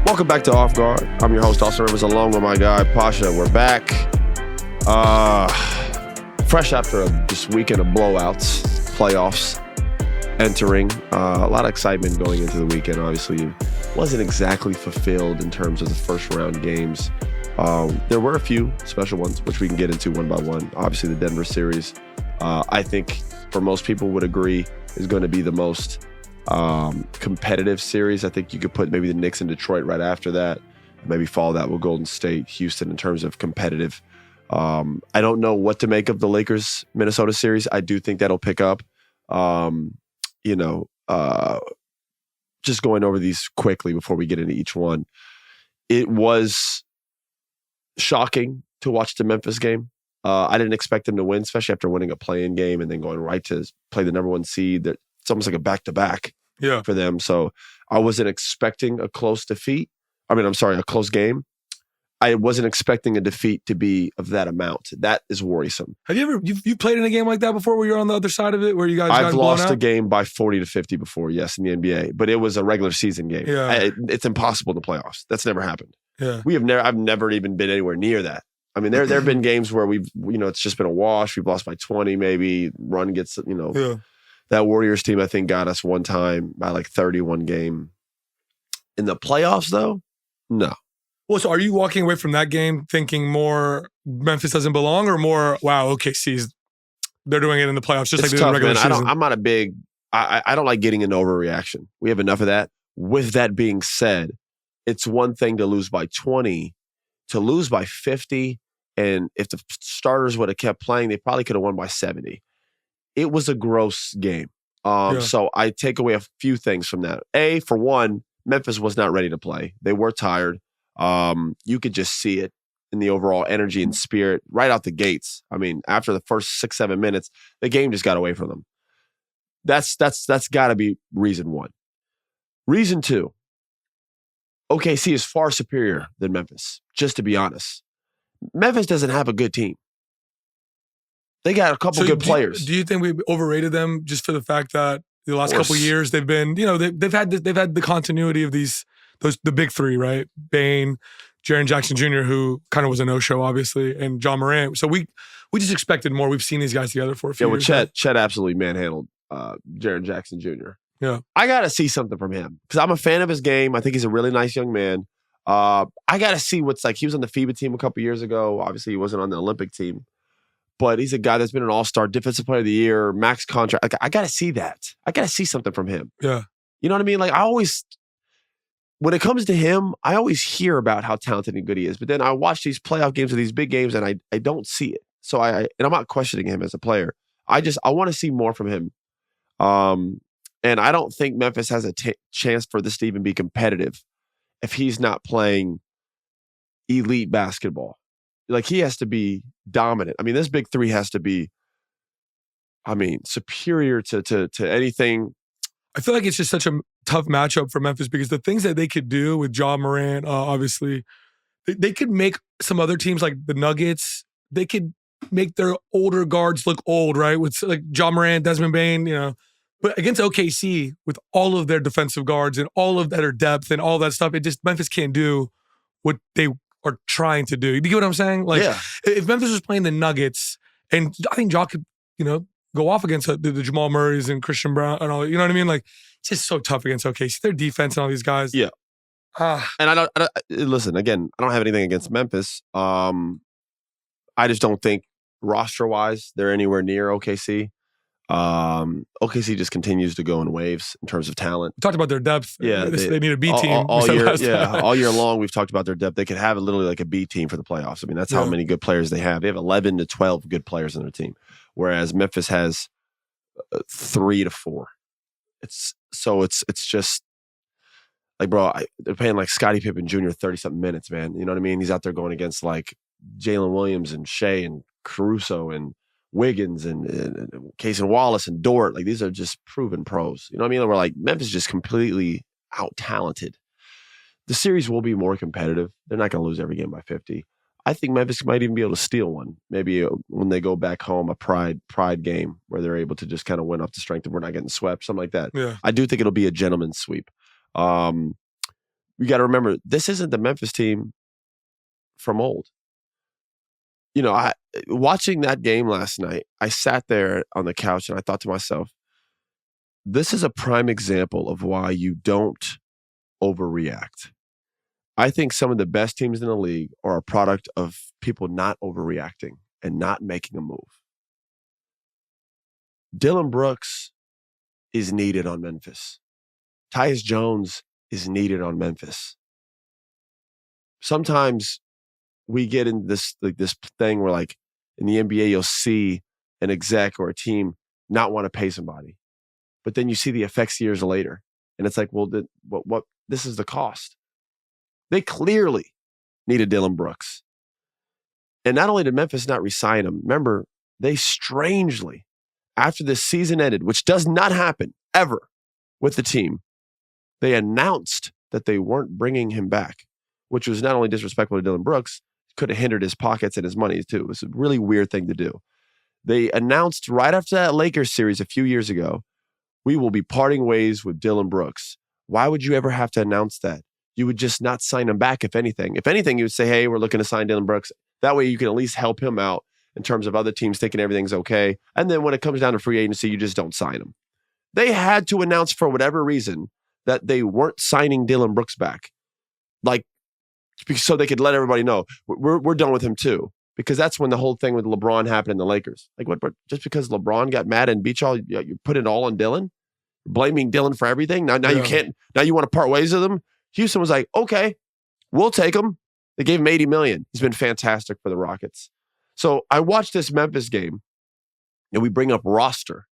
Welcome back to Off Guard. I'm your host, Austin Rivers, along with my guy, Pausha. We're back. Fresh after this weekend of blowouts, playoffs entering. A lot of excitement going into the weekend. Obviously, wasn't exactly fulfilled in terms of the first round games. There were a few special ones, which we can get into one by one. Obviously, the Denver series, I think for most people would agree, is going to be the most competitive series. I think you could put maybe the Knicks and Detroit right after that. Maybe follow that with Golden State, Houston in terms of competitive. I don't know what to make of the Lakers-Minnesota series. I do think that'll pick up. Just going over these quickly before we get into each one. It was shocking to watch the Memphis game. I didn't expect them to win, especially after winning a play-in game and then going right to play the number one seed. It's almost like a back-to-back for them. So I wasn't expecting a close defeat. A close game. I wasn't expecting a defeat to be of that amount. That is worrisome. Have you ever you played in a game like that before where you're on the other side of it, where you guys I've lost a game by 40 to 50 before, yes, in the NBA. But it was a regular season game. Yeah. It's impossible in the playoffs. That's never happened. Yeah. I've never even been anywhere near that. I mean, there have been games where it's just been a wash. We've lost by 20 maybe. Run gets, That Warriors team, I think, got us one time by like 31 game. In the playoffs, though, no. Well, so are you walking away from that game thinking more Memphis doesn't belong, or more, wow, OKC's, they're doing it in the playoffs just it's like they tough, did in the regular season? I'm not a big, I don't like getting an overreaction. We have enough of that. With that being said, it's one thing to lose by 20, to lose by 50, and if the starters would have kept playing, they probably could have won by 70. It was a gross game. So I take away a few things from that. For one, Memphis was not ready to play. They were tired. You could just see it in the overall energy and spirit right out the gates. I mean, after the first 6-7 minutes, the game just got away from them. That's got to be reason one. Reason two, OKC is far superior than Memphis, just to be honest. Memphis doesn't have a good team. They got a couple good players. Do you think we overrated them just for the fact that the last couple of years they've been, they've had the continuity of the big three, right? Bane, Jaren Jackson Jr., who kind of was a no-show, obviously, and John Morant. So we just expected more. We've seen these guys together for a few years. Chet absolutely manhandled Jaren Jackson Jr. Yeah. I got to see something from him because I'm a fan of his game. I think he's a really nice young man. I got to see what's like. He was on the FIBA team a couple years ago. Obviously, he wasn't on the Olympic team. But he's a guy that's been an all-star, defensive player of the year, max contract. Like, I got to see that. I got to see something from him. Yeah. You know what I mean? Like, when it comes to him, I always hear about how talented and good he is. But then I watch these playoff games or these big games and I don't see it. So and I'm not questioning him as a player. I want to see more from him. And I don't think Memphis has a chance for this to even be competitive if he's not playing elite basketball. Like, he has to be dominant. I mean, this big three has to be, superior to anything. I feel like it's just such a tough matchup for Memphis because the things that they could do with John Morant, obviously, they could make some other teams like the Nuggets, they could make their older guards look old, right? With like John Morant, Desmond Bane, But against OKC, with all of their defensive guards and all of their depth and all that stuff, Memphis can't do what they are trying to do. You get what I'm saying? Like, if Memphis was playing the Nuggets, and I think Ja could, go off against the Jamal Murrays and Christian Brown and all, you know what I mean? Like, it's just so tough against OKC. Their defense and all these guys. Yeah. And I don't listen, again, I don't have anything against Memphis. I just don't think roster-wise they're anywhere near OKC. OKC just continues to go in waves in terms of talent. We talked about their depth. Yeah, they need a B team. All year long, we've talked about their depth. They could have literally like a B team for the playoffs. I mean, that's how many good players they have. They have 11 to 12 good players on their team, whereas Memphis has 3 to 4. It's just like, bro, they're paying like Scottie Pippen Jr. 30-something minutes, man. You know what I mean? He's out there going against like Jalen Williams and Shea and Caruso and Wiggins and Cason Wallace and Dort. Like, these are just proven pros. You know what I mean? We're like, Memphis just completely out-talented. The series will be more competitive. They're not going to lose every game by 50. I think Memphis might even be able to steal one. Maybe when they go back home, a pride game where they're able to just kind of win off the strength of we're not getting swept, something like that. Yeah. I do think it'll be a gentleman's sweep. we got to remember, this isn't the Memphis team from old. Watching that game last night, I sat there on the couch and I thought to myself, this is a prime example of why you don't overreact. I think some of the best teams in the league are a product of people not overreacting and not making a move. Dillon Brooks is needed on Memphis. Tyus Jones is needed on Memphis. Sometimes we get in this thing where, like, in the NBA, you'll see an exec or a team not want to pay somebody, but then you see the effects years later, and it's like, well, what? This is the cost. They clearly needed Dillon Brooks, and not only did Memphis not re-sign him, remember, they strangely, after this season ended, which does not happen ever with the team, they announced that they weren't bringing him back, which was not only disrespectful to Dillon Brooks, could have hindered his pockets and his money too. It was a really weird thing to do. They announced right after that Lakers series a few years ago, we will be parting ways with Dillon Brooks. Why would you ever have to announce that? You would just not sign him back if anything. If anything, you would say, hey, we're looking to sign Dillon Brooks. That way you can at least help him out in terms of other teams thinking everything's okay. And then when it comes down to free agency, you just don't sign him. They had to announce for whatever reason that they weren't signing Dillon Brooks back. Like, so they could let everybody know we're done with him too, because that's when the whole thing with LeBron happened in the Lakers. Like, what? Just because LeBron got mad and beat y'all, you put it all on Dillon, blaming Dillon for everything. Now you can't. Now you want to part ways with him. Houston was like, okay, we'll take him. They gave him $80 million. He's been fantastic for the Rockets. So I watched this Memphis game, and we bring up roster.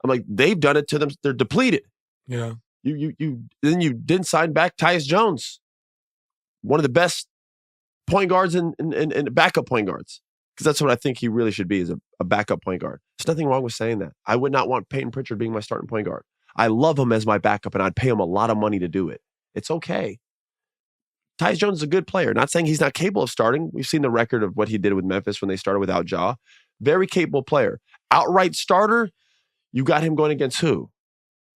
I'm like, they've done it to them. They're depleted. Yeah. You didn't sign back Tyus Jones, one of the best point guards and backup point guards, because that's what I think he really should be, is a backup point guard. There's nothing wrong with saying that. I would not want Peyton Pritchard being my starting point guard. I love him as my backup, and I'd pay him a lot of money to do it. It's okay. Tyus Jones is a good player. Not saying he's not capable of starting. We've seen the record of what he did with Memphis when they started without Ja. Very capable player. Outright starter, you got him going against who?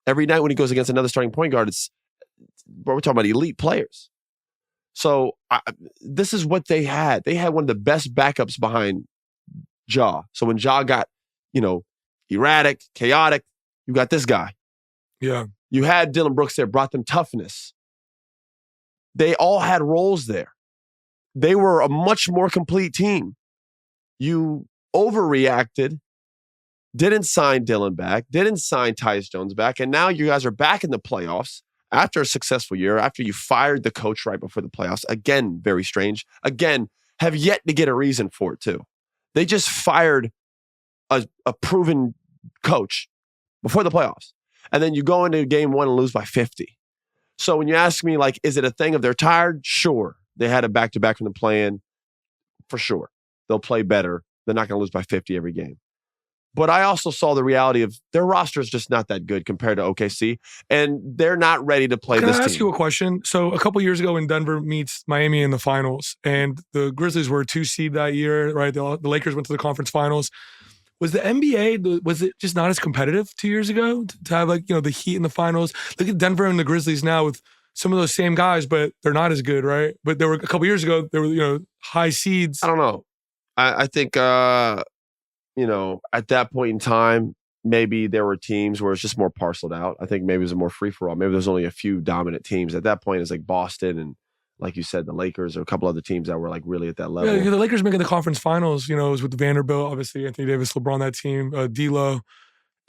Every night when he goes against another starting point guard, we're talking about elite players. So this is what they had. They had one of the best backups behind Ja. So when Ja got, erratic, chaotic, you got this guy. Yeah. You had Dillon Brooks there, brought them toughness. They all had roles there. They were a much more complete team. You overreacted, didn't sign Dillon back, didn't sign Tyus Jones back, and now you guys are back in the playoffs after a successful year, after you fired the coach right before the playoffs. Again, very strange. Again, have yet to get a reason for it too. They just fired a proven coach before the playoffs. And then you go into game one and lose by 50. So when you ask me, like, is it a thing of they're tired? Sure. They had a back-to-back from the play-in. For sure. They'll play better. They're not going to lose by 50 every game. But I also saw the reality of their roster is just not that good compared to OKC, and they're not ready to play this team. Can I ask you a question? So a couple years ago when Denver meets Miami in the finals, and the Grizzlies were a 2 seed that year, right? The Lakers went to the conference finals. Was the NBA, was it just not as competitive 2 years ago to have, like, the Heat in the finals? Look at Denver and the Grizzlies now with some of those same guys, but they're not as good, right? But there were a couple years ago, there were, high seeds. I don't know. I think, at that point in time, maybe there were teams where it's just more parceled out. I think maybe it was a more free-for-all. Maybe there's only a few dominant teams. At that point, it's like Boston and, like you said, the Lakers or a couple other teams that were, like, really at that level. Yeah, the Lakers making the conference finals, it was with Vanderbilt, obviously, Anthony Davis, LeBron, that team, D'Lo.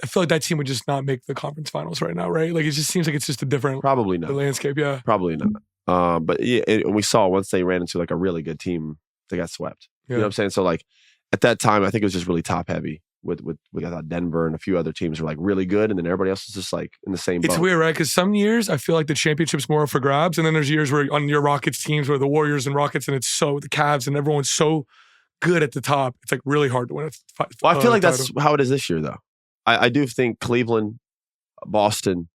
I feel like that team would just not make the conference finals right now, right? Like, it just seems like it's just a different Probably not. landscape, yeah. Probably not. But yeah, and we saw once they ran into, like, a really good team, they got swept. Yeah. You know what I'm saying? So, like, at that time, I think it was just really top-heavy. With I thought Denver and a few other teams were, like, really good, and then everybody else was just, like, in the same boat. It's weird, right? Because some years I feel like the championship's more for grabs, and then there's years where on your Rockets teams where the Warriors and Rockets and it's the Cavs and everyone's so good at the top, it's, like, really hard to win. Well, I feel like that's how it is this year, though. I do think Cleveland, Boston,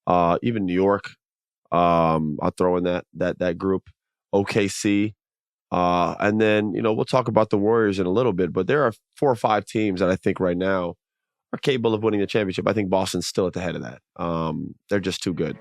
even New York, I'll throw in that group, OKC. And then, we'll talk about the Warriors in a little bit, but there are 4 or 5 teams that I think right now are capable of winning the championship. I think Boston's still at the head of that. They're just too good.